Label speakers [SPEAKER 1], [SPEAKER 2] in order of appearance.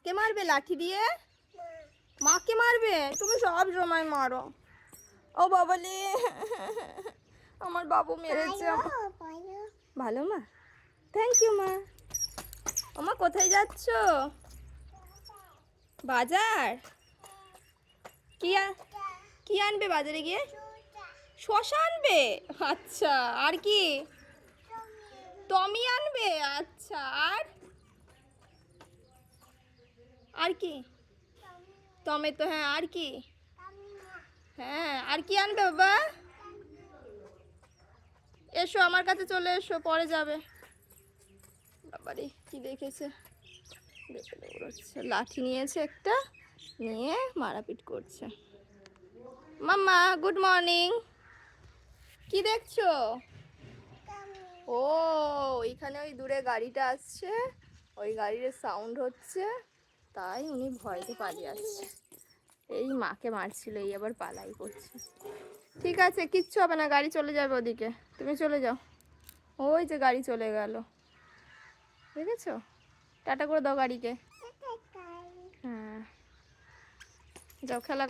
[SPEAKER 1] মাকে মারবে লাঠি দিয়ে? মাকে মারবে? তুমি সব সময় মারো। ও বাবালে, আমার বাবু মেরেছে। ভালো মা, থ্যাংক ইউ মা। ওমা কোথায় যাচ্ছ? বাজার? কি কি আনবে বাজারে গিয়ে? শশা আনবে? আচ্ছা, আর কি? টমি আনবে? আচ্ছা, আর কি? টমেটো, হ্যাঁ, আর কি? হ্যাঁ, আর কি আনবে বাবা? এসো আমার কাছে চলে এসো, পরে যাবে। বাবারে কি দেখেছে, দেখে দৌড়চ্ছে, লাঠি নিয়েছে একটা, নিয়ে মারাপিট করছে। মাম্মা গুড মর্নিং। কি দেখছো? ও, ওইখানে ওই দূরে গাড়িটা আসছে, ওই গাড়ির সাউন্ড হচ্ছে, তাই উনি ভয়তে পালিয়ে আসছে। এই মাকে মারছিল, এই আবার পালাই করছে। ঠিক আছে, কিচ্ছু হবে না, গাড়ি চলে যাবে ওদিকে, তুমি চলে যাও। ওই যে গাড়ি চলে গেল, দেখেছো? টাটা করে দাও গাড়িকে। হ্যাঁ, যাও খেলা